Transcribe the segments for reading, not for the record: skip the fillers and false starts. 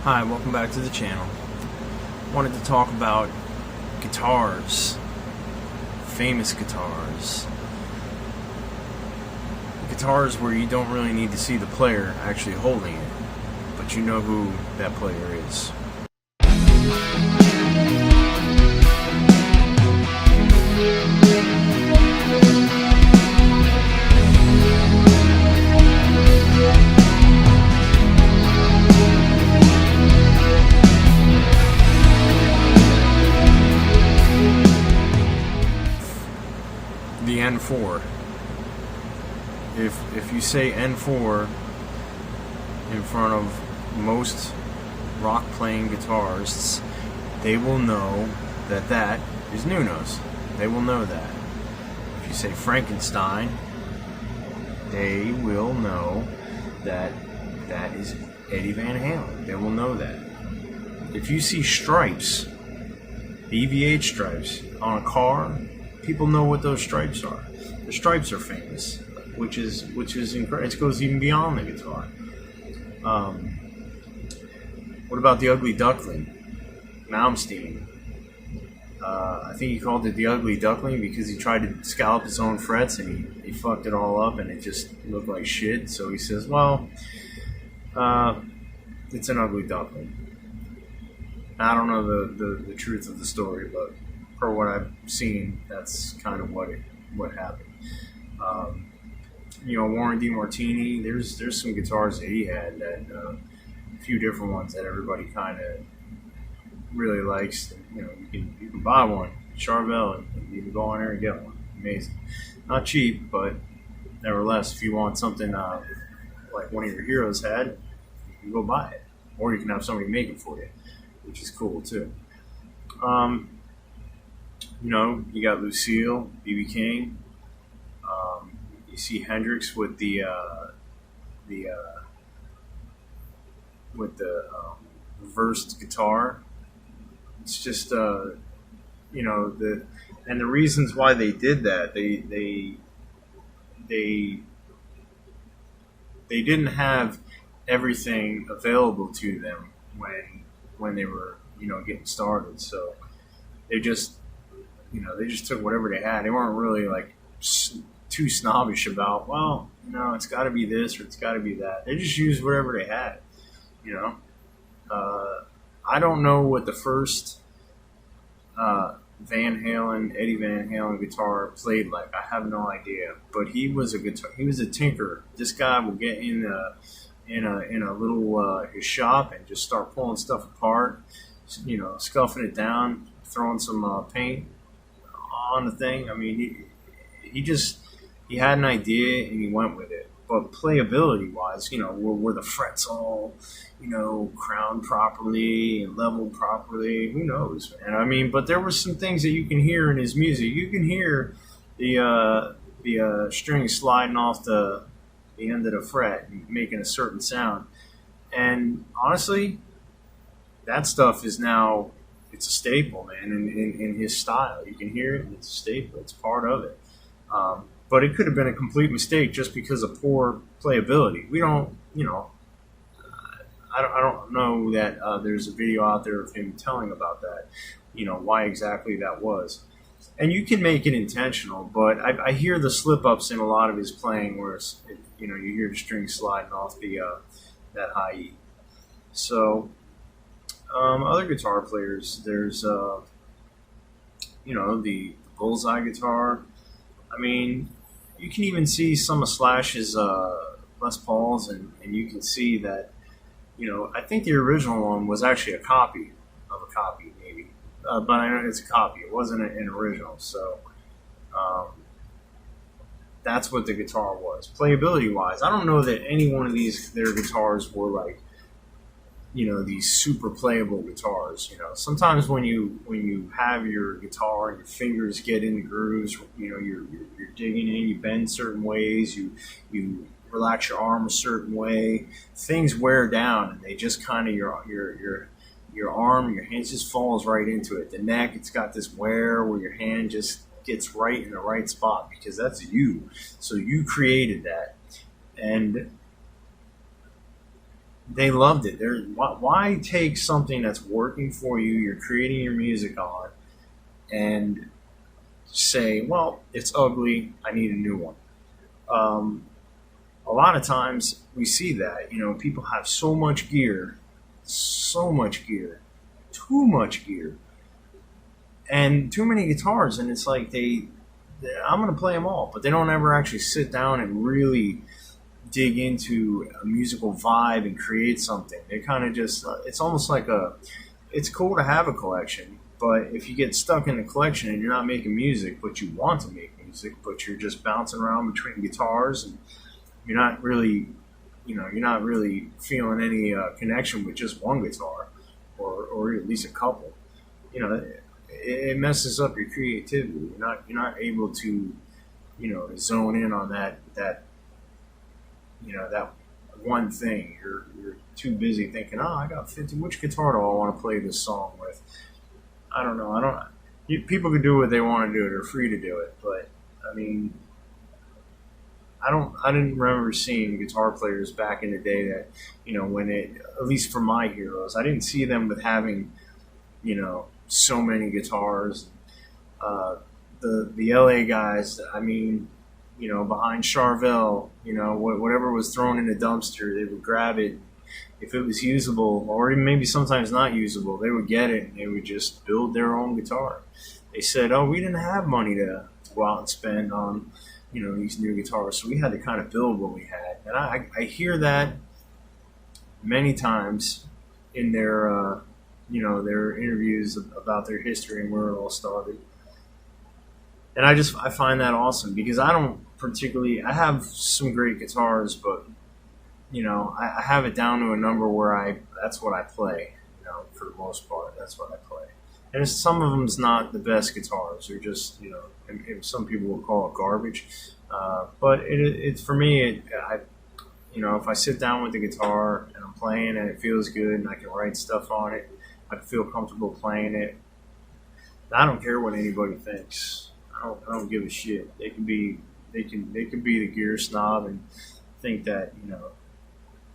Hi, welcome back to the channel. Wanted to talk about guitars, famous guitars. Guitars where you don't really need to see the player actually holding it, but you know who that player is. The N4. If you say N4 in front of most rock playing guitarists, they will know that that is Nuno's. They will know that. If you say Frankenstein, they will know that that is Eddie Van Halen. They will know that. If you see stripes, EVH stripes on a car, people know what those stripes are. The stripes are famous, which is incredible. It goes even beyond the guitar. What about the Ugly Duckling? Malmsteen. I think he called it the Ugly Duckling because he tried to scallop his own frets and he fucked it all up and it just looked like shit. So he says, well, it's an ugly duckling. I don't know the truth of the story, but per what I've seen, that's kind of what happened. Warren DeMartini, there's some guitars that he had that a few different ones that everybody kind of really likes. You can buy one, Charvel, and you can go on there and get one. Amazing, not cheap, but nevertheless, if you want something like one of your heroes had, you can go buy it, or you can have somebody make it for you, which is cool too. You got Lucille, B.B. King. You see Hendrix with the reversed guitar. It's just the reasons why they did that. They didn't have everything available to them when they were getting started. So they just took whatever they had. They weren't really like too snobbish about, it's got to be this or it's got to be that. They just used whatever they had. I don't know what the first Eddie Van Halen guitar played like. I have no idea. But he was a tinkerer. This guy will get in a little his shop and just start pulling stuff apart, scuffing it down, throwing some paint on the thing. I mean, he had an idea and he went with it. But playability wise, were the frets all, crowned properly and leveled properly? Who knows, man? I mean, but there were some things that you can hear in his music. You can hear the string sliding off the end of the fret and making a certain sound. And honestly, that stuff is now, it's a staple, man, in his style. You can hear it, and it's a staple. It's part of it. But it could have been a complete mistake just because of poor playability. We don't, I don't know that there's a video out there of him telling about that, why exactly that was. And you can make it intentional, but I hear the slip-ups in a lot of his playing where, you hear the string sliding off that high E. So, other guitar players, there's, the Bullseye guitar. I mean, you can even see some of Slash's Les Pauls, and you can see that, I think the original one was actually a copy of a copy, maybe. But I know it's a copy. It wasn't an original. So that's what the guitar was. Playability-wise, I don't know that any one of their guitars were like, these super playable guitars. Sometimes when you have your guitar and your fingers get in the grooves, you're digging in, you bend certain ways, you relax your arm a certain way, things wear down and they just kind of your arm, your hand just falls right into it. The neck, it's got this wear where your hand just gets right in the right spot because that's you. So you created that. And they loved it. Why take something that's working for you, you're creating your music on, and say, well, it's ugly, I need a new one. Um, a lot of times we see that, people have so much gear, too much gear, and too many guitars, and it's like I'm going to play them all, but they don't ever actually sit down and really dig into a musical vibe and create something. They kind of just, it's almost like it's cool to have a collection, but if you get stuck in the collection and you're not making music, but you want to make music, but you're just bouncing around between guitars and you're not really, you're not really feeling any connection with just one guitar or at least a couple, it messes up your creativity. You're not able to, zone in on that one thing. You're too busy thinking, oh, I got 50. Which guitar do I want to play this song with? I don't know. I don't. People can do what they want to do. They're free to do it. But I mean, I didn't remember seeing guitar players back in the day that, at least for my heroes, I didn't see them with having, so many guitars. The LA guys, I mean, behind Charvel, whatever was thrown in the dumpster, they would grab it. If it was usable, or even maybe sometimes not usable, they would get it and they would just build their own guitar. They said, oh, we didn't have money to go out and spend on, these new guitars, so we had to kind of build what we had. And I hear that many times in their, their interviews about their history and where it all started. And I find that awesome because I have some great guitars, but I have it down to a number where that's what I play, for the most part, that's what I play. And some of them's not the best guitars, they're just, and some people will call it garbage. But it's for me, if I sit down with the guitar and I'm playing and it feels good and I can write stuff on it, I feel comfortable playing it. I don't care what anybody thinks. I don't give a shit. They can be the gear snob and think that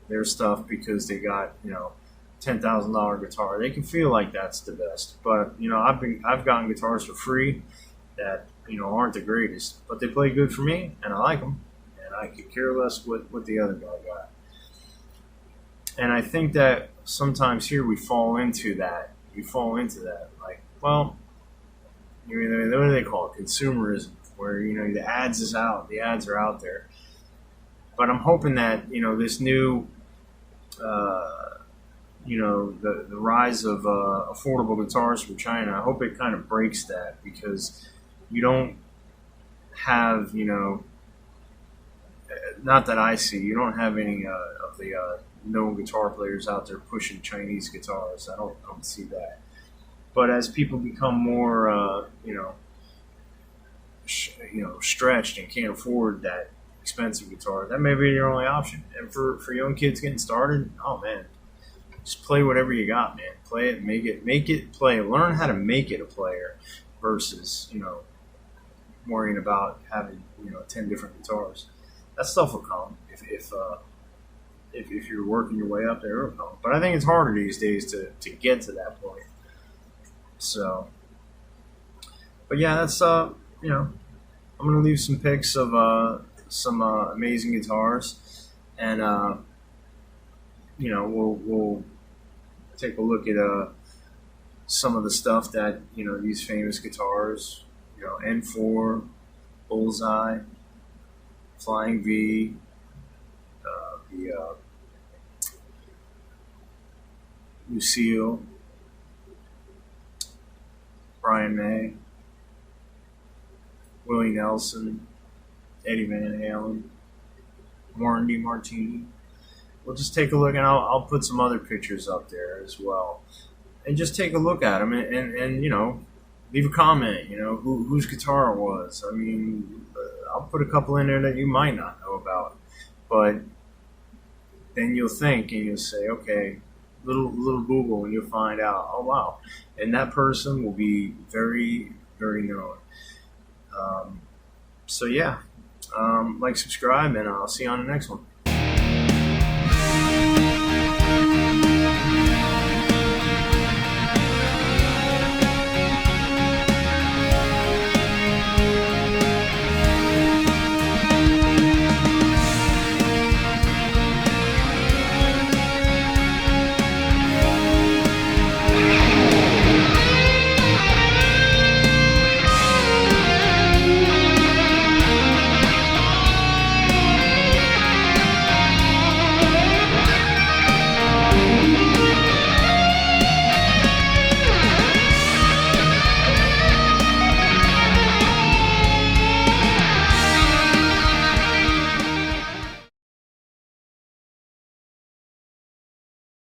their stuff because they got $10,000 guitar. They can feel like that's the best. But I've gotten guitars for free that aren't the greatest, but they play good for me and I like them, and I could care less what the other guy got. And I think that sometimes here we fall into that. Like, well, what do they call it? Consumerism, where the ads are out there. But I'm hoping that this new, the rise of affordable guitars from China. I hope it kind of breaks that, because you don't have not that I see, you don't have any of the known guitar players out there pushing Chinese guitars. I don't see that. But as people become more, stretched and can't afford that expensive guitar, that may be your only option. And for young kids getting started, oh man, just play whatever you got, man. Play it, make it play. Learn how to make it a player versus worrying about having 10 different guitars. That stuff will come if you're working your way up there. It'll come. But I think it's harder these days to get to that point. So, but yeah, that's I'm gonna leave some pics of some amazing guitars, and we'll take a look at some of the stuff that these famous guitars, N4, Bullseye, Flying V, the Lucille, Brian May, Willie Nelson, Eddie Van Halen, Warren DeMartini. We'll just take a look, and I'll put some other pictures up there as well, and just take a look at them, and leave a comment. Whose guitar it was. I mean, I'll put a couple in there that you might not know about, but then you'll think and you'll say, okay, little Google, and you'll find out, oh wow, and that person will be very, very known. So yeah, like, subscribe, and I'll see you on the next one.